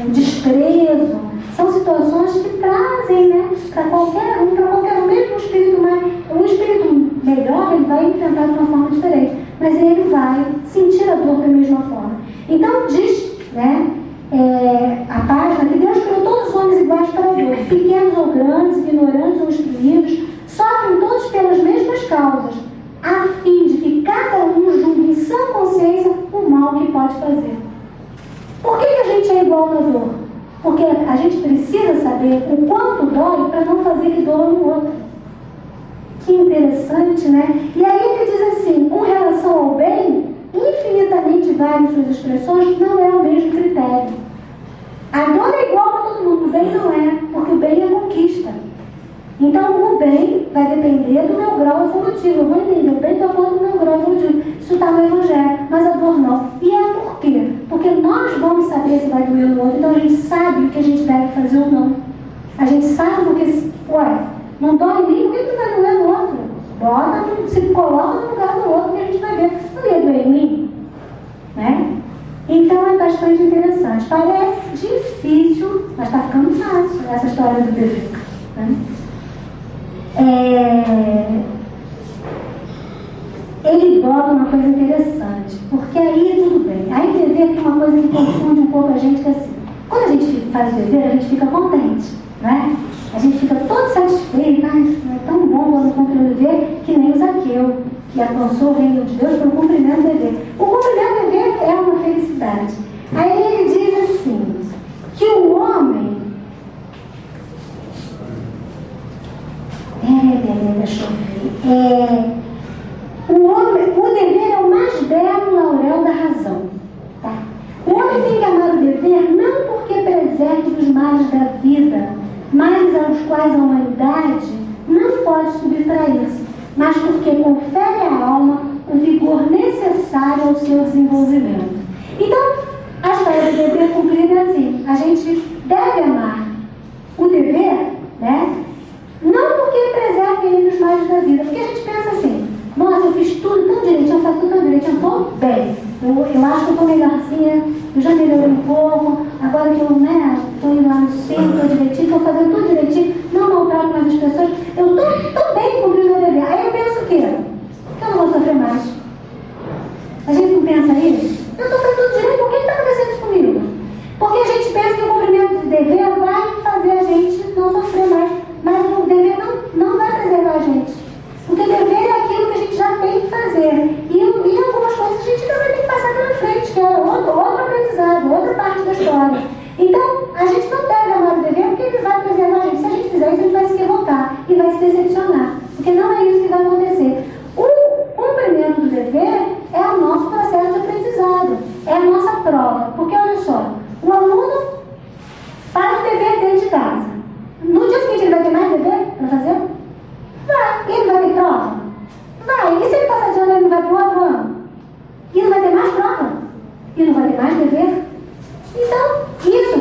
o desprezo, são situações que trazem, né, para qualquer um, mesmo o espírito melhor, ele vai enfrentar de uma forma diferente, mas ele vai sentir a dor da mesma forma. Então diz, né, a página, que Deus criou todos os homens iguais para a dor, pequenos ou grandes, ignorantes ou instruídos, sofrem todos pelas mesmas causas, a fim de que cada um julgue em sã consciência o mal que pode fazer. Por que a gente é igual na dor? Porque a gente precisa saber o quanto dói para não fazer que doa no outro. Que interessante, né? E aí ele diz assim, com relação ao bem, infinitamente várias suas expressões, não é o mesmo critério. A dor é igual para todo mundo, o bem não é, porque o bem é conquista. Então o bem vai depender do meu grau evolutivo. Eu vou entender o bem de acordo com o meu grau evolutivo. Isso está no Evangelho, mas a dor não. E é por quê? Porque nós vamos saber se vai doer no outro, então a gente sabe o que a gente deve fazer ou não. A gente sabe porque, não dói em mim, por que não vai doer no outro? Se coloca no lugar do outro que a gente vai ver. Não ia doer em mim? Né? Então é bastante interessante. Parece difícil, mas está ficando fácil essa história do dever. Né? Ele bota uma coisa interessante, porque aí tudo bem. Aí dever tem uma coisa que confunde um pouco a gente, que é assim, quando a gente faz o dever, a gente fica contente, né? A gente fica todo satisfeito, é tão bom quando cumpre o dever, que nem o Zaqueu, que alcançou o reino de Deus pelo cumprimento do dever. O cumprimento do dever é uma felicidade. Aí ele diz assim, que o homem deixa eu ver. O dever é o mais belo laurel da razão. Tá? O homem tem que amar o dever não porque preserve dos males da vida, males aos quais a humanidade não pode subtrair-se, mas porque confere à alma o vigor necessário ao seu desenvolvimento. Então, a história do dever cumprido é assim: a gente deve amar o dever, né? Não porque preserve ele dos males da vida, porque a gente pensa assim, nossa, eu fiz tudo tão direitinho, eu faço tudo tão direitinho, eu estou bem. Eu acho que eu estou melhorzinha, eu já melhorei um pouco, agora que eu estou indo lá no centro, estou direitinho, estou fazendo tudo direitinho, não maltrato mais as pessoas, eu estou bem cumprindo o dever. Aí eu penso o quê? Que eu não vou sofrer mais. A gente não pensa isso? Eu estou fazendo tudo direito, por que está acontecendo isso comigo? Porque a gente pensa que o cumprimento do dever vai fazer a gente não sofrer mais. Mas o dever não vai preservar a gente. Porque o dever é aquilo que a gente já tem que fazer. E algumas coisas a gente também tem que passar pela frente, que é outro aprendizado, outra parte da história. Então, a gente não deve amar o dever porque ele vai preservar a gente. Se a gente fizer isso, a gente vai se revoltar e vai se decepcionar. Porque não é isso que vai acontecer. O cumprimento do dever é o nosso processo de aprendizado. É a nossa prova. Porque, olha só, o aluno faz o dever dentro de casa. No dia seguinte ele vai ter mais dever para fazer? Vai. E ele vai ter prova? Vai. E se ele passar de ano, ele não vai para o outro ano? E não vai ter mais prova? E não vai ter mais dever? Então, isso,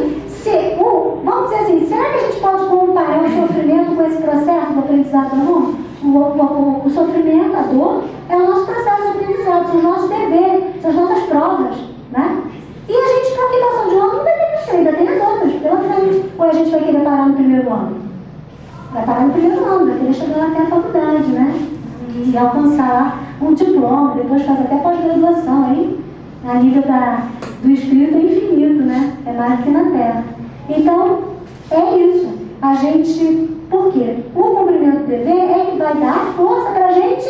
vamos dizer assim, será que a gente pode comparar o sofrimento com esse processo do aprendizado do aluno? O sofrimento, a dor, é o nosso processo de aprendizado, são os nossos deveres, são as nossas provas, né? E a gente, para que passou de um ano, não vai ter ainda tem as outras pela frente. Ou a gente vai querer parar no primeiro ano? Vai parar no primeiro ano, vai querer chegar até a faculdade, né? E alcançar um diploma, depois faz até pós-graduação, aí, a nível do espírito é infinito, né? É mais do que na Terra. Então, é isso. A gente, por quê? O cumprimento do dever é que vai dar força para a gente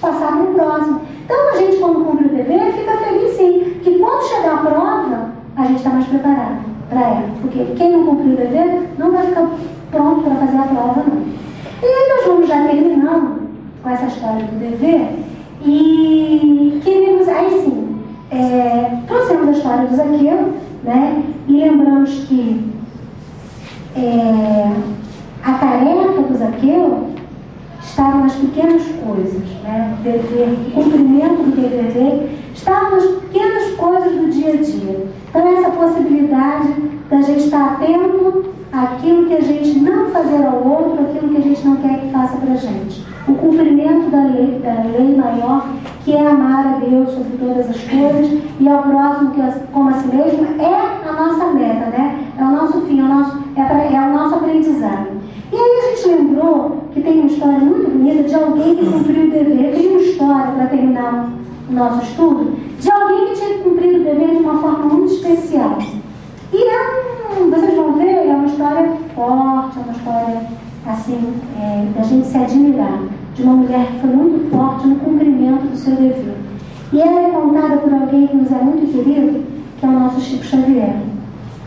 passar para o próximo. Então, a gente, quando cumpre o dever, fica feliz sim, que quando chegar a prova, a gente está mais preparado para ela. Porque quem não cumpriu o dever não vai ficar pronto para fazer a prova, não. E aí nós vamos já terminando com essa história do dever e queremos, aí sim, trouxemos a história do Zaqueu, né? E lembramos que a tarefa do Zaqueu estava nas pequenas coisas, né? O dever, o cumprimento do dever dele estava nas pequenas coisas do dia a dia. Então essa possibilidade da gente estar atento àquilo que a gente não fazer ao outro, aquilo que a gente não quer que faça para a gente. O cumprimento da lei maior, que é amar a Deus sobre todas as coisas e ao próximo como a si mesmo, é a nossa meta, né? É o nosso fim, é o nosso aprendizado. E aí a gente lembrou que tem uma história muito bonita de alguém que cumpriu o dever. Tem uma história, para terminar o nosso estudo, de alguém que tinha cumprido o dever de uma forma muito especial. E vocês vão ver, é uma história forte, é uma história assim, da gente se admirar, de uma mulher que foi muito forte no cumprimento do seu dever. E ela é contada por alguém que nos é muito querido, que é o nosso Chico Xavier.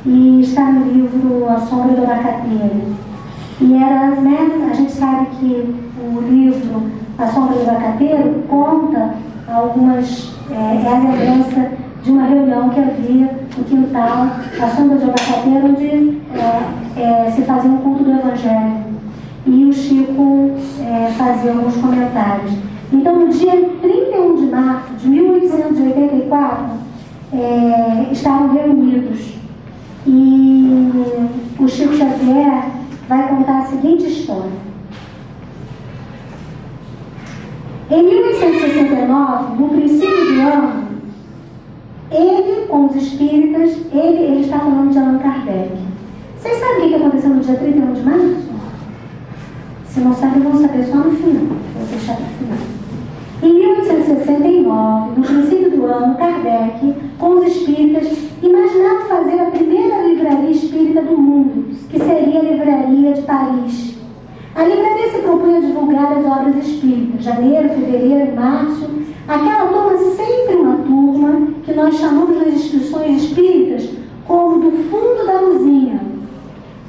E está no livro A Sombra do Abacateiro. E a gente sabe que o livro A Sombra do Abacateiro conta algumas, é a lembrança de uma reunião que havia no quintal, a Sombra do Abacateiro, onde se fazia um culto do Evangelho. E o Chico fazia alguns comentários. Então, no dia 31 de março de 1884, estavam reunidos. E o Chico Xavier vai contar a seguinte história. Em 1869, no princípio do ano, ele, com os espíritas, ele está falando de Allan Kardec. Vocês sabem o que aconteceu no dia 31 de março? Se não sabem, vão saber só no final. Vou deixar para o final. Em 1869, no princípio do ano, Kardec, com os espíritas, imaginava fazer a primeira livraria espírita do mundo, que seria a Livraria de Paris. A livraria se propunha a divulgar as obras espíritas. Janeiro, fevereiro, março. Aquela turma, sempre uma turma, que nós chamamos nas instituições espíritas como do fundo da luzinha.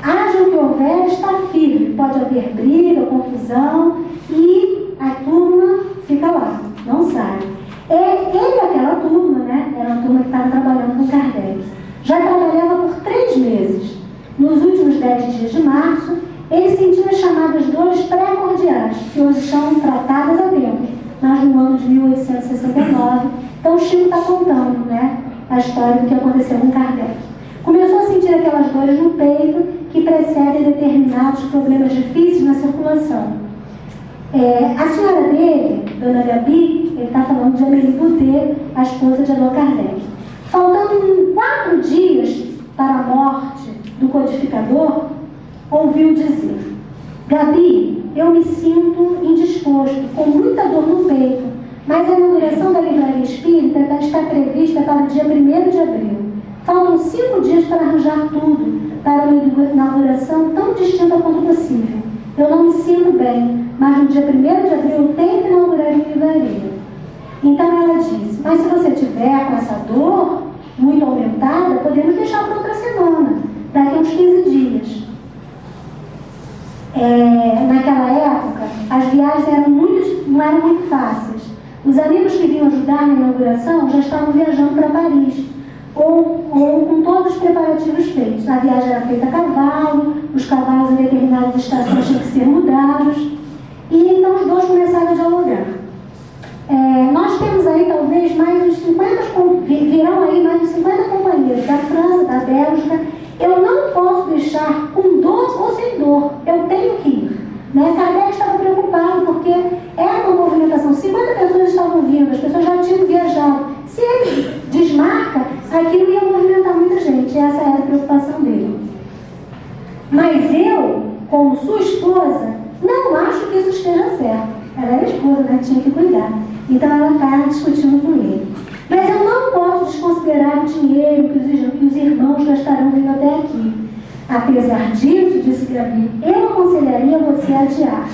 Haja o que houver, está firme. Pode haver briga, confusão, e a turma fica lá, não sai. Ele e aquela turma, né? Era uma turma que estava trabalhando com Kardec. Já trabalhava por 3 meses. Nos últimos 10 dias de março, ele sentiu as chamadas dores pré-cordiais, que hoje são tratadas a tempo, mas no ano de 1869. Então o Chico está contando, né, a história do que aconteceu com Kardec. Começou a sentir aquelas dores no peito que precedem determinados problemas difíceis na circulação. A senhora dele, Dona Gabi, ele está falando de Amélie Boudet, a esposa de Allan Kardec. Faltando 4 dias para a morte do codificador, ouviu dizer: Gabi, eu me sinto indisposto, com muita dor no peito, mas a inauguração da livraria espírita está prevista para o dia 1º de abril. Faltam 5 dias para arranjar tudo para uma inauguração tão distinta quanto possível. Eu não me sinto bem, mas no dia 1º de abril eu tenho que inaugurar a livraria. Então ela disse: mas se você tiver com essa dor muito aumentada, podemos deixar para outra semana, daqui a uns 15 dias. Naquela época, as viagens não eram muito fáceis. Os amigos que vinham ajudar na inauguração já estavam viajando para Paris, ou com todos os preparativos feitos. A viagem era feita a cavalo, os cavalos em determinadas estações tinham que ser mudados, e então os dois começaram a dialogar. Nós temos aí talvez mais uns 50, virão aí mais uns 50 companheiros da França, da Bélgica. Eu não posso deixar com dor ou sem dor, eu tenho que ir. Kardec estava preocupado porque era uma movimentação, 50 pessoas estavam vindo, as pessoas já tinham viajado. Se ele desmarca, aquilo ia movimentar muita gente, essa era a preocupação dele. Mas eu, como sua esposa, não acho que isso esteja certo. Ela era a esposa, né? Tinha que cuidar. Então ela está discutindo com ele. Mas eu não posso desconsiderar o dinheiro que os irmãos gastarão vindo até aqui. Apesar disso, disse Gabi, eu aconselharia você a adiar.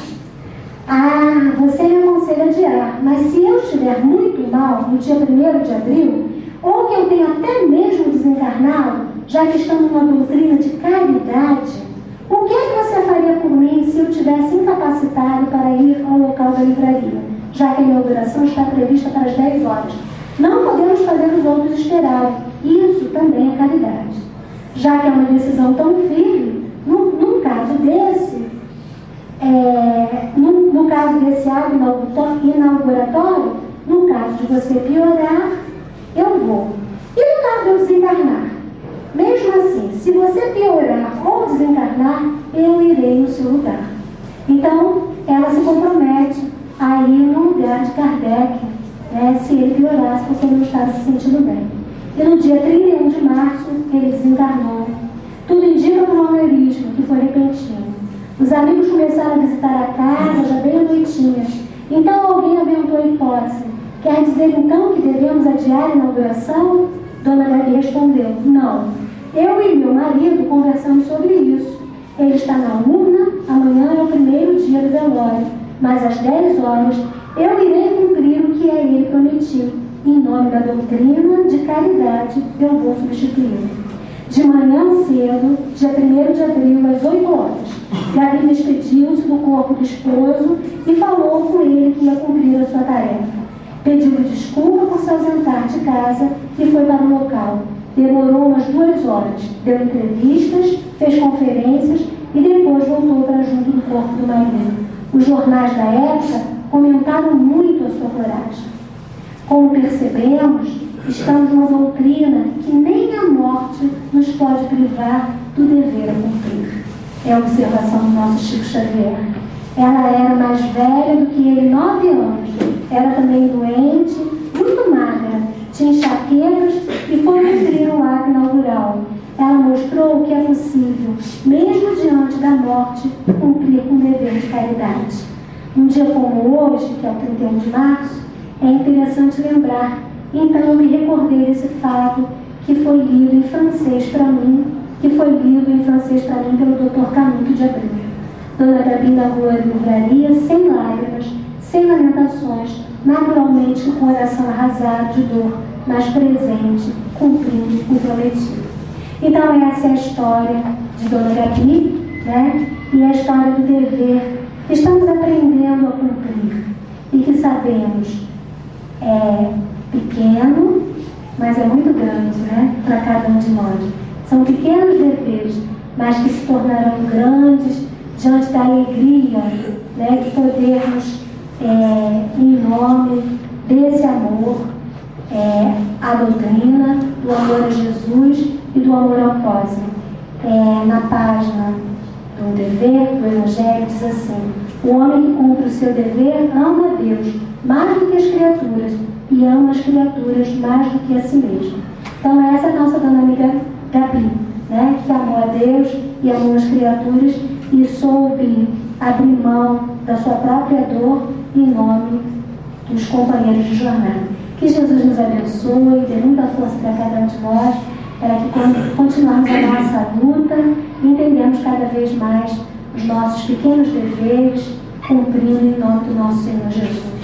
Você me aconselha a adiar, mas se eu estiver muito mal no dia 1º de abril, ou que eu tenha até mesmo desencarnado, já que estamos numa doutrina de caridade, o que é que você faria por mim se eu tivesse incapacitado para ir ao local da livraria, já que a inauguração está prevista para as 10 horas? Não podemos fazer os outros esperarem. Isso também é caridade. Já que é uma decisão tão firme, num caso desse, no caso desse ato inauguratório, no caso de você piorar, eu vou. E no caso de eu desencarnar? Mesmo assim, se você piorar ou desencarnar, eu irei no seu lugar. Então, ela se compromete a ir no lugar de Kardec, né, se ele piorasse porque ele não estava se sentindo bem. E no dia 31 de março, ele desencarnou. Tudo indica para um aneurisma que foi repentino. Os amigos começaram a visitar a casa já bem à noitinha. Então alguém aventou a hipótese: quer dizer então que devemos adiar a inauguração? Dona Gabi respondeu: não. Eu e meu marido conversamos sobre isso. Ele está na urna, amanhã é o primeiro dia do velório, mas às 10 horas eu irei cumprir o que ele prometiu. Em nome da doutrina de caridade, eu vou substituí-lo. De manhã cedo, dia 1º de abril, às 8 horas, Gabi despediu-se do corpo do esposo e falou com ele que ia cumprir a sua tarefa. Pediu-lhe desculpa por se ausentar de casa e foi para o local. Demorou umas 2 horas, deu entrevistas, fez conferências e depois voltou para junto do corpo do marido. Os jornais da época comentaram muito a sua coragem. Como percebemos, estamos numa doutrina que nem a morte nos pode privar do dever a cumprir. É a observação do nosso Chico Xavier. Ela era mais velha do que ele, 9 anos. Era também doente, muito magra, tinha enxaquecas e foi cumprir o ato inaugural. Ela mostrou que é possível, mesmo diante da morte, cumprir com o dever de caridade. Um dia como hoje, que é o 31 de março, é interessante lembrar. Então eu me recordei desse fato que foi lido em francês para mim, pelo Dr. Canuto de Abreu. Dona Gabi narrou a livraria sem lágrimas, sem lamentações, naturalmente com o coração arrasado de dor, mas presente, cumprindo o prometido. Então essa é a história de Dona Gabi, né? E a história do dever que estamos aprendendo a cumprir e que sabemos é pequeno, mas é muito grande, né, para cada um de nós. São pequenos deveres, mas que se tornarão grandes diante da alegria, né, de podermos, em nome desse amor, à doutrina, do amor a Jesus e do amor ao próximo. Na página do dever, do Evangelho, diz assim: o homem que cumpre o seu dever ama a Deus mais do que as criaturas e ama as criaturas mais do que a si mesmo. Então essa é a nossa dona amiga Gabi, né, que amou a Deus e amou as criaturas e soube abrir mão da sua própria dor em nome dos companheiros de jornada. Que Jesus nos abençoe, dê muita força para cada um de nós, para que continuarmos a nossa luta e entendemos cada vez mais os nossos pequenos deveres, cumprindo em nome do nosso Senhor Jesus.